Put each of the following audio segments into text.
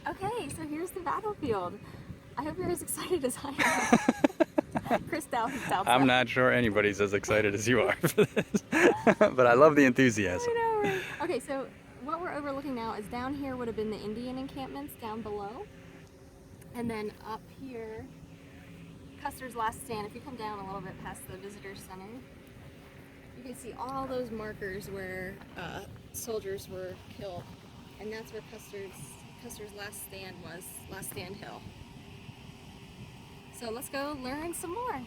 Okay, so here's the battlefield. I hope you're as excited as I am. Chris doubts I'm that. not sure anybody's as excited as you are for this, but I love the enthusiasm. I know, right? Okay, so what we're overlooking now is down here would have been the Indian encampments down below. And then up here, Custer's Last Stand. If you come down a little bit past the visitor center, you can see all those markers where soldiers were killed. And that's where Custer's Last Stand was, Last Stand Hill. So let's go learn some more.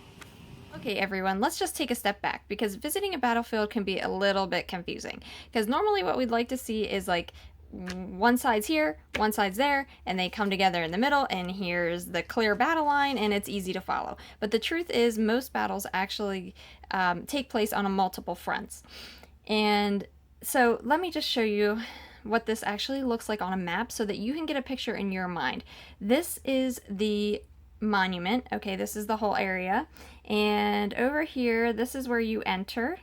Okay, everyone, let's just take a step back because visiting a battlefield can be a little bit confusing. Because normally what we'd like to see is like one side's here, one side's there, and they come together in the middle, and here's the clear battle line, and it's easy to follow. But the truth is, most battles actually take place on a multiple fronts. And so let me just show you what this actually looks like on a map so that you can get a picture in your mind. This is the monument. Okay, this is the whole area. And over here, this is where you enter.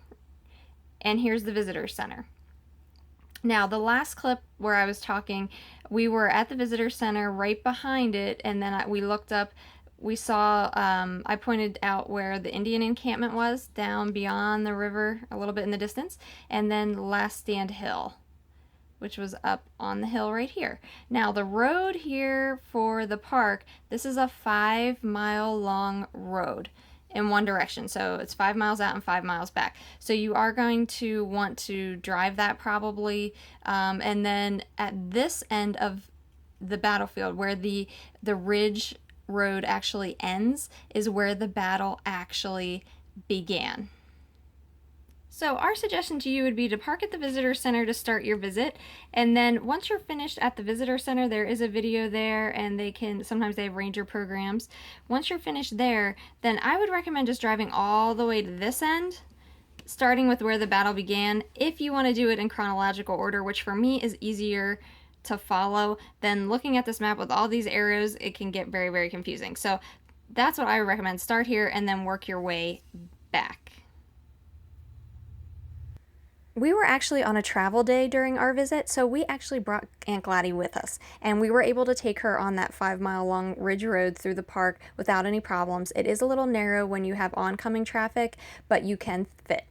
And here's the visitor center. Now, the last clip where I was talking, we were at the visitor center right behind it, and then we looked up. We saw, I pointed out where the Indian encampment was, down beyond the river a little bit in the distance, and then Last Stand Hill, which was up on the hill right here. Now, the road here for the park, this is a 5-mile long road in one direction. So it's 5 miles out and 5 miles back. So you are going to want to drive that probably. And then at this end of the battlefield, where the ridge road actually ends, is where the battle actually began. So our suggestion to you would be to park at the visitor center to start your visit, and then once you're finished at the visitor center, there is a video there, and sometimes they have ranger programs. Once you're finished there, then I would recommend just driving all the way to this end, starting with where the battle began, if you want to do it in chronological order, which for me is easier to follow than looking at this map with all these arrows. It can get very, very confusing. So that's what I would recommend. Start here and then work your way back. We were actually on a travel day during our visit, so we actually brought Aunt Gladys with us, and we were able to take her on that 5-mile long ridge road through the park without any problems. It is a little narrow when you have oncoming traffic, but you can fit.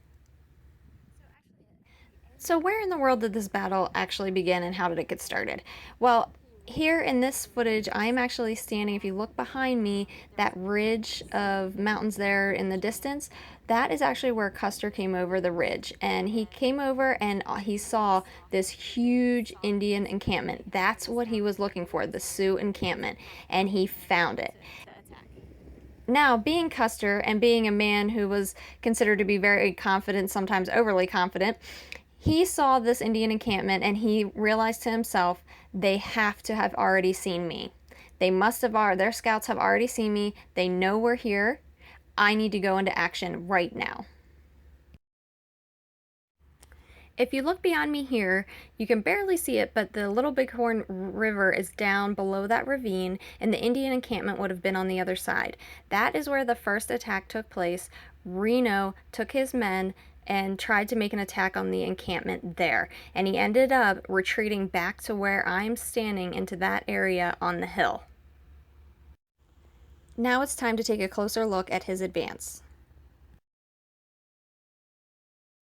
So where in the world did this battle actually begin, and how did it get started? Well, here in this footage, I'm actually standing, if you look behind me, that ridge of mountains there in the distance, that is actually where Custer came over the ridge. And he came over and he saw this huge Indian encampment. That's what he was looking for, the Sioux encampment. And he found it. Now, being Custer and being a man who was considered to be very confident, sometimes overly confident, he saw this Indian encampment and he realized to himself, they have to have already seen me. Their scouts have already seen me. They know we're here. I need to go into action right now. If you look beyond me here, you can barely see it, but the Little Bighorn River is down below that ravine, and the Indian encampment would have been on the other side. That is where the first attack took place. Reno took his men and tried to make an attack on the encampment there, and he ended up retreating back to where I'm standing into that area on the hill. Now it's time to take a closer look at his advance.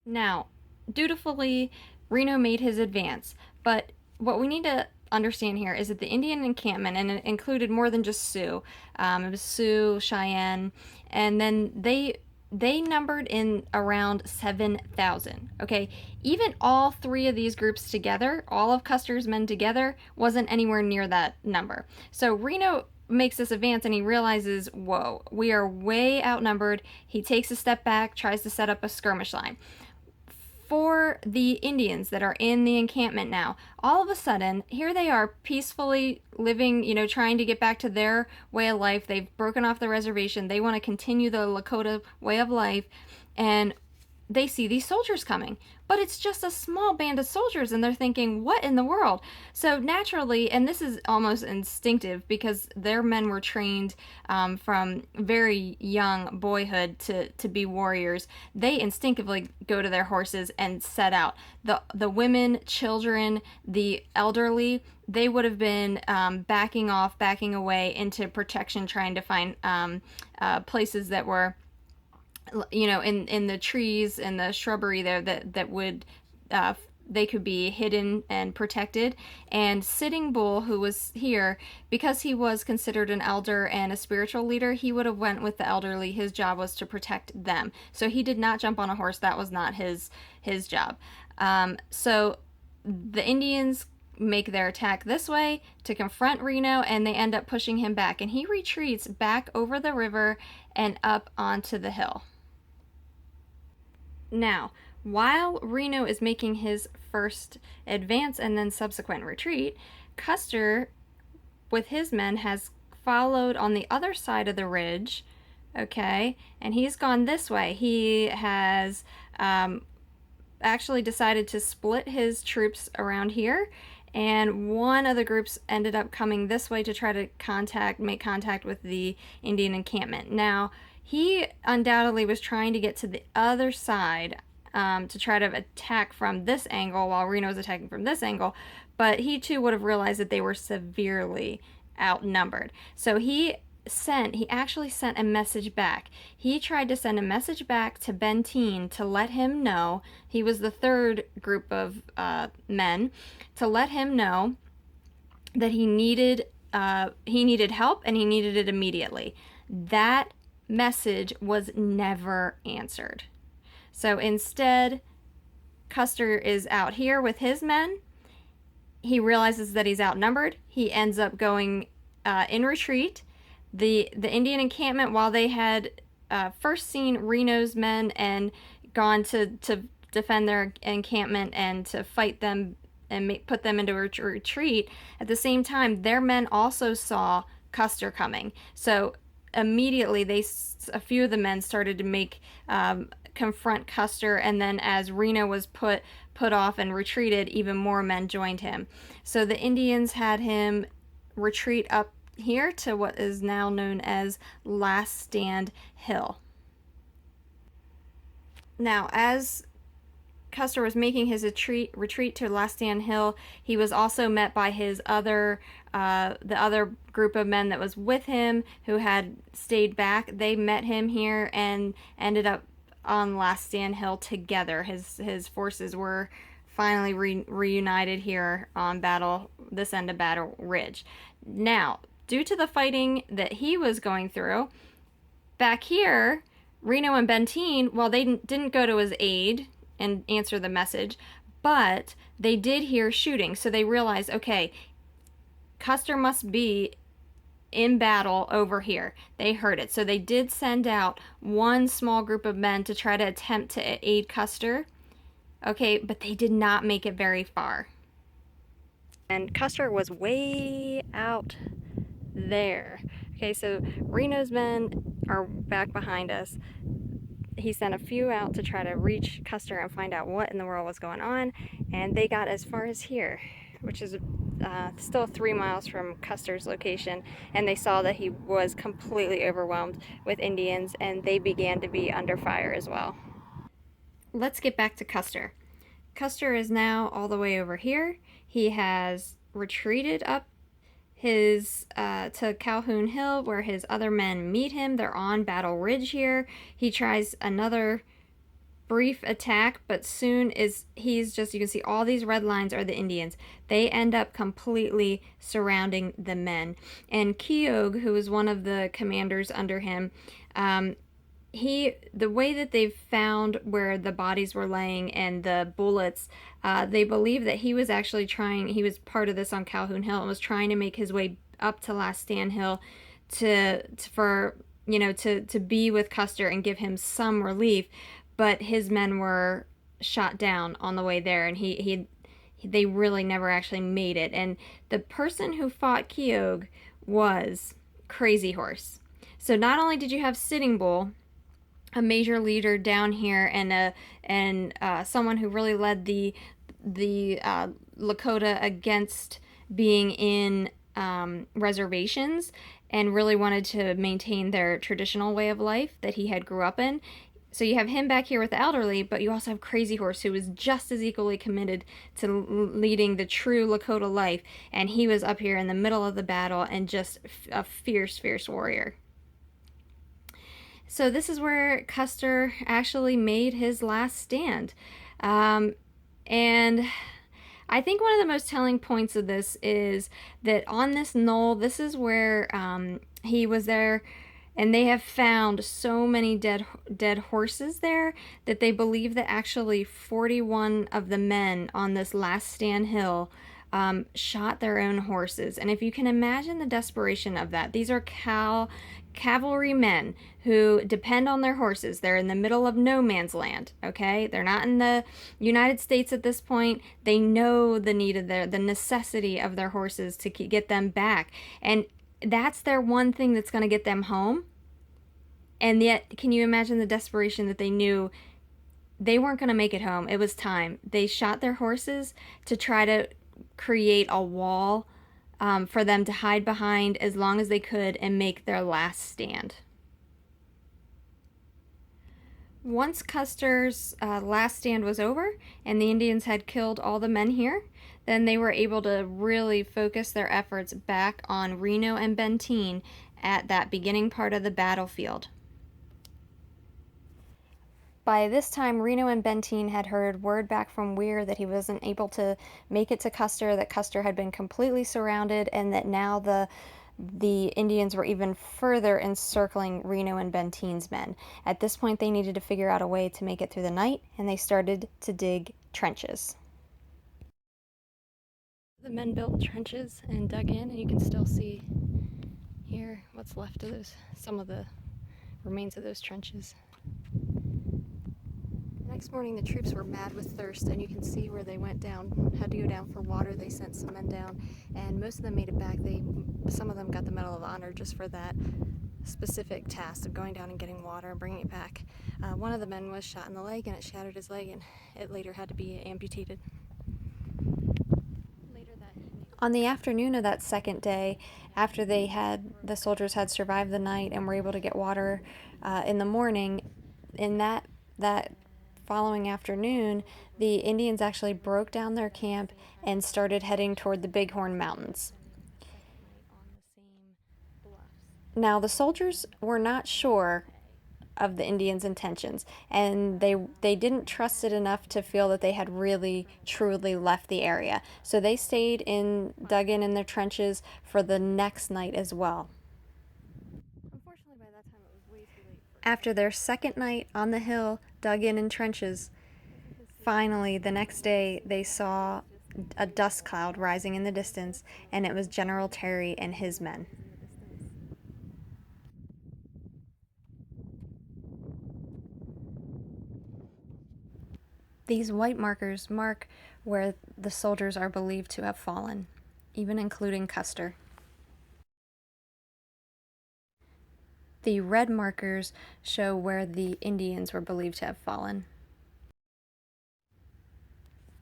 Now, dutifully, Reno made his advance, but what we need to understand here is that the Indian encampment, and it included more than just Sioux, it was Sioux, Cheyenne, and then they numbered in around 7,000. Okay, even all three of these groups together, all of Custer's men together, wasn't anywhere near that number. So Reno makes this advance and he realizes, whoa, we are way outnumbered. He takes a step back, tries to set up a skirmish line. For the Indians that are in the encampment now, all of a sudden, here they are peacefully living, trying to get back to their way of life. They've broken off the reservation. They want to continue the Lakota way of life. And they see these soldiers coming, but it's just a small band of soldiers, and they're thinking, what in the world? So naturally, and this is almost instinctive because their men were trained from very young boyhood to be warriors, they instinctively go to their horses and set out. The women, children, the elderly, they would have been backing off, backing away into protection, trying to find places that were, you know, in the trees and the shrubbery there that would they could be hidden and protected. And Sitting Bull, who was here, because he was considered an elder and a spiritual leader, he would have went with the elderly. His job was to protect them, so he did not jump on a horse. That was not his job. So the Indians make their attack this way to confront Reno, and they end up pushing him back, and he retreats back over the river and up onto the hill. Now, while Reno is making his first advance and then subsequent retreat, Custer, with his men, has followed on the other side of the ridge, okay, and he's gone this way. He has actually decided to split his troops around here, and one of the groups ended up coming this way to try to make contact with the Indian encampment. Now, he undoubtedly was trying to get to the other side to try to attack from this angle while Reno was attacking from this angle, but he too would have realized that they were severely outnumbered. So he actually sent a message back. He tried to send a message back to Benteen to let him know, he was the third group of men, to let him know that he needed help, and he needed it immediately. That message was never answered. So instead, Custer is out here with his men. He realizes that he's outnumbered. He ends up going in retreat. The Indian encampment, while they had first seen Reno's men and gone to defend their encampment and to fight them and put them into a retreat, at the same time, their men also saw Custer coming. So immediately, a few of the men started to confront Custer, and then as Reno was put off and retreated, even more men joined him. So the Indians had him retreat up here to what is now known as Last Stand Hill. Now, as Custer was making his retreat to Last Stand Hill, he was also met by his the other group of men that was with him who had stayed back. They met him here and ended up on Last Stand Hill together. His forces were finally reunited here on this end of Battle Ridge. Now, due to the fighting that he was going through, back here, Reno and Benteen, well, they didn't go to his aid and answer the message, but they did hear shooting, so they realized, okay, Custer must be in battle over here. They heard it, so they did send out one small group of men to try to attempt to aid Custer, okay, but they did not make it very far. And Custer was way out there. Okay, so Reno's men are back behind us. He sent a few out to try to reach Custer and find out what in the world was going on, and they got as far as here, which is still 3 miles from Custer's location, and they saw that he was completely overwhelmed with Indians, and they began to be under fire as well. Let's get back to Custer. Custer is now all the way over here. He has retreated up to Calhoun Hill, where his other men meet him. They're on Battle Ridge here. He tries another brief attack, but soon you can see all these red lines are the Indians. They end up completely surrounding the men. And Keogh, who is one of the commanders under him, the way that they've found where the bodies were laying and the bullets, they believe that he was part of this on Calhoun Hill and was trying to make his way up to Last Stand Hill to be with Custer and give him some relief, but his men were shot down on the way there, and they really never actually made it. And the person who fought Keogh was Crazy Horse. So not only did you have Sitting Bull, a major leader down here, and someone who really led the Lakota against being in reservations, and really wanted to maintain their traditional way of life that he had grew up in. So you have him back here with the elderly, but you also have Crazy Horse, who was just as equally committed to leading the true Lakota life, and he was up here in the middle of the battle and just a fierce, fierce warrior. So this is where Custer actually made his last stand. And I think one of the most telling points of this is that on this knoll, this is where he was there, and they have found so many dead horses there that they believe that actually 41 of the men on this last stand hill shot their own horses. And if you can imagine the desperation of that, these are cavalry men who depend on their horses. They're in the middle of no man's land, okay? They're not in the United States at this point. They know the need of the necessity of their horses to get them back. And that's their one thing that's going to get them home. And yet, can you imagine the desperation that they knew they weren't going to make it home? It was time. They shot their horses to try to create a wall for them to hide behind as long as they could and make their last stand. Once Custer's last stand was over and the Indians had killed all the men here, then they were able to really focus their efforts back on Reno and Benteen at that beginning part of the battlefield. By this time, Reno and Benteen had heard word back from Weir that he wasn't able to make it to Custer, that Custer had been completely surrounded, and that now the Indians were even further encircling Reno and Benteen's men. At this point, they needed to figure out a way to make it through the night, and they started to dig trenches. The men built trenches and dug in, and you can still see here what's left of some of the remains of those trenches. Next morning, the troops were mad with thirst, and you can see where they went down, had to go down for water. They sent some men down, and most of them made it back. Some of them got the Medal of Honor just for that specific task of going down and getting water and bringing it back. One of the men was shot in the leg, and it shattered his leg, and it later had to be amputated. On the afternoon of that second day, after the soldiers had survived the night and were able to get water in the morning, in that following afternoon, the Indians actually broke down their camp and started heading toward the Bighorn Mountains. Now, the soldiers were not sure of the Indians' intentions, and they didn't trust it enough to feel that they had really, truly left the area. So they stayed dug in their trenches for the next night as well. Unfortunately, by that time it was way too late. After their second night on the hill, dug in trenches, finally, the next day, they saw a dust cloud rising in the distance, and it was General Terry and his men. These white markers mark where the soldiers are believed to have fallen, even including Custer. The red markers show where the Indians were believed to have fallen.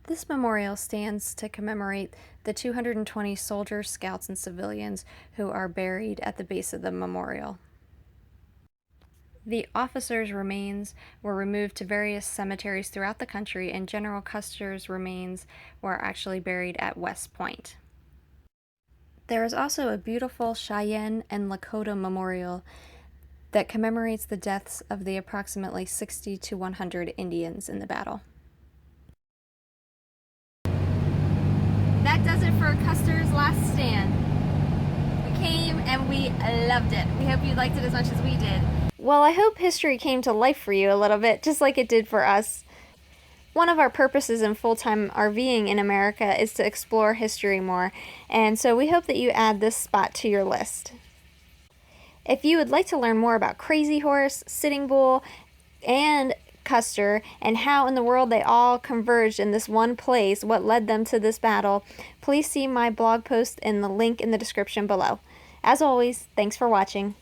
This memorial stands to commemorate the 220 soldiers, scouts, and civilians who are buried at the base of the memorial. The officers' remains were removed to various cemeteries throughout the country, and General Custer's remains were actually buried at West Point. There is also a beautiful Cheyenne and Lakota memorial that commemorates the deaths of the approximately 60 to 100 Indians in the battle. That does it for Custer's last stand. We came and we loved it. We hope you liked it as much as we did. Well, I hope history came to life for you a little bit, just like it did for us. One of our purposes in full-time RVing in America is to explore history more, and so we hope that you add this spot to your list. If you would like to learn more about Crazy Horse, Sitting Bull, and Custer, and how in the world they all converged in this one place, what led them to this battle, please see my blog post in the link in the description below. As always, thanks for watching.